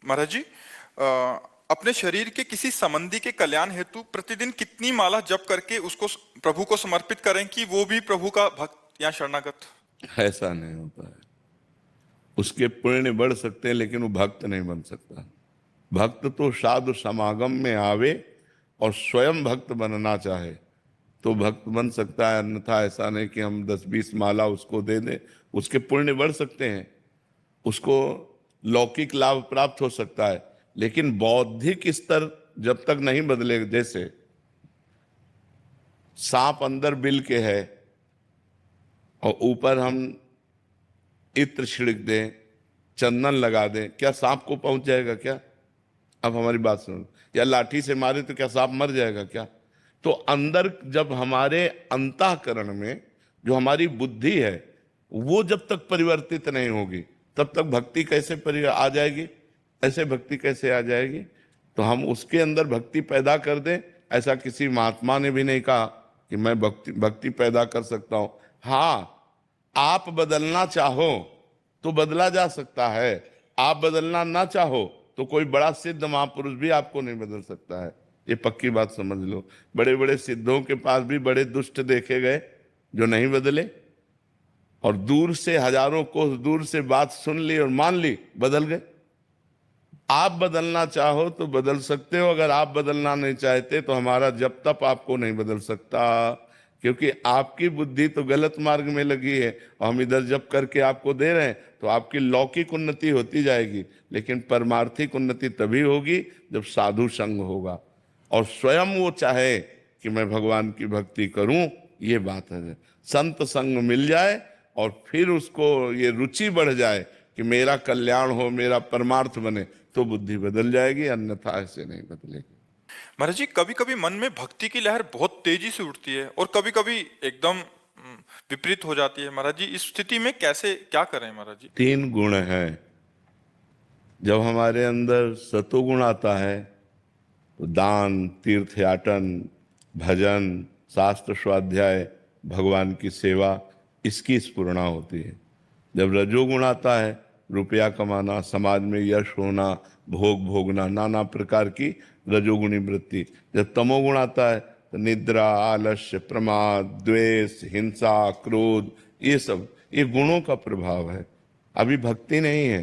महाराज जी, अपने शरीर के किसी संबंधी के कल्याण हेतु प्रतिदिन कितनी माला जप करके उसको प्रभु को समर्पित करें कि वो भी प्रभु का भक्त या शरणागत? ऐसा नहीं होता है। उसके पुण्य बढ़ सकते हैं लेकिन वो भक्त नहीं बन सकता। भक्त तो साधु समागम में आवे और स्वयं भक्त बनना चाहे तो भक्त बन सकता है, अन्यथा ऐसा नहीं कि हम 10-20 माला उसको दे दें। उसके पुण्य बढ़ सकते हैं, उसको लौकिक लाभ प्राप्त हो सकता है, लेकिन बौद्धिक स्तर जब तक नहीं बदले, जैसे सांप अंदर बिल के है और ऊपर हम इत्र छिड़क दें, चंदन लगा दें, क्या सांप को पहुंच जाएगा क्या? अब हमारी बात सुनो। या लाठी से मारे तो क्या सांप मर जाएगा क्या? तो अंदर जब हमारे अंतःकरण में जो हमारी बुद्धि है वो जब तक परिवर्तित नहीं होगी तब तक भक्ति कैसे आ जाएगी? ऐसे भक्ति कैसे आ जाएगी? तो हम उसके अंदर भक्ति पैदा कर दें, ऐसा किसी महात्मा ने भी नहीं कहा कि मैं भक्ति भक्ति पैदा कर सकता हूं। हाँ, आप बदलना चाहो तो बदला जा सकता है, आप बदलना ना चाहो तो कोई बड़ा सिद्ध महापुरुष भी आपको नहीं बदल सकता है। ये पक्की बात समझ लो। बड़े बड़े सिद्धों के पास भी बड़े दुष्ट देखे गए जो नहीं बदले, और दूर से हजारों कोस दूर से बात सुन ली और मान ली, बदल गए। आप बदलना चाहो तो बदल सकते हो, अगर आप बदलना नहीं चाहते तो हमारा जब तक आपको नहीं बदल सकता, क्योंकि आपकी बुद्धि तो गलत मार्ग में लगी है और हम इधर जब करके आपको दे रहे हैं तो आपकी लौकिक उन्नति होती जाएगी, लेकिन परमार्थिक उन्नति तभी होगी जब साधु संग होगा और स्वयं वो चाहे कि मैं भगवान की भक्ति करूं। ये बात है, संत संग मिल जाए और फिर उसको ये रुचि बढ़ जाए कि मेरा कल्याण हो, मेरा परमार्थ बने, तो बुद्धि बदल जाएगी, अन्यथा ऐसे नहीं बदलेगी। महाराज जी, कभी कभी मन में भक्ति की लहर बहुत तेजी से उठती है और कभी कभी एकदम विपरीत हो जाती है। महाराज जी, इस स्थिति में कैसे क्या करें महाराज जी? 3 गुण हैं। जब हमारे अंदर सतोगुण आता है तो दान, तीर्थयाटन, भजन, शास्त्र स्वाध्याय, भगवान की सेवा, इसकी स्फुरणा होती है। जब रजोगुण आता है, रुपया कमाना, समाज में यश होना, भोग भोगना, नाना प्रकार की रजोगुणी वृत्ति। जब तमोगुण आता है तो निद्रा, आलस्य, प्रमाद, द्वेष, हिंसा, क्रोध, ये सब ये गुणों का प्रभाव है। अभी भक्ति नहीं है।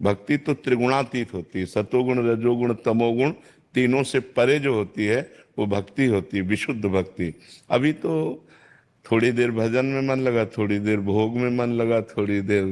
भक्ति तो त्रिगुणातीत होती है, सतोगुण, रजोगुण, तमोगुण, तीनों से परे जो होती है वो भक्ति होती है, विशुद्ध भक्ति। अभी तो थोड़ी देर भजन में मन लगा, थोड़ी देर भोग में मन लगा, थोड़ी देर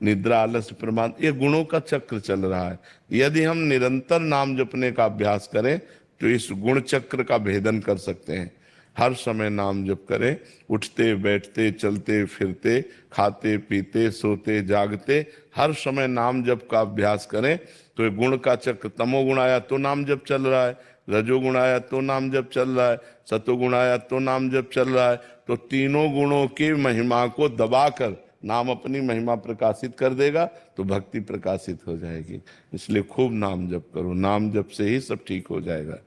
निद्रा, आलस्य, प्रमाद, ये गुणों का चक्र चल रहा है। यदि हम निरंतर नाम जपने का अभ्यास करें तो इस गुण चक्र का भेदन कर सकते हैं। हर समय नाम जप करें, उठते बैठते चलते फिरते, खाते पीते सोते जागते, हर समय नाम जप का अभ्यास करें तो ये गुण का चक्र, तमोगुण आया तो नाम जप चल रहा है, रजोगुण आया तो नाम जप चल रहा है, सतोगुण आया तो नाम जप चल रहा है, तो तीनों गुणों की महिमा को दबाकर नाम अपनी महिमा प्रकाशित कर देगा तो भक्ति प्रकाशित हो जाएगी। इसलिए खूब नाम जप करो, नाम जप से ही सब ठीक हो जाएगा।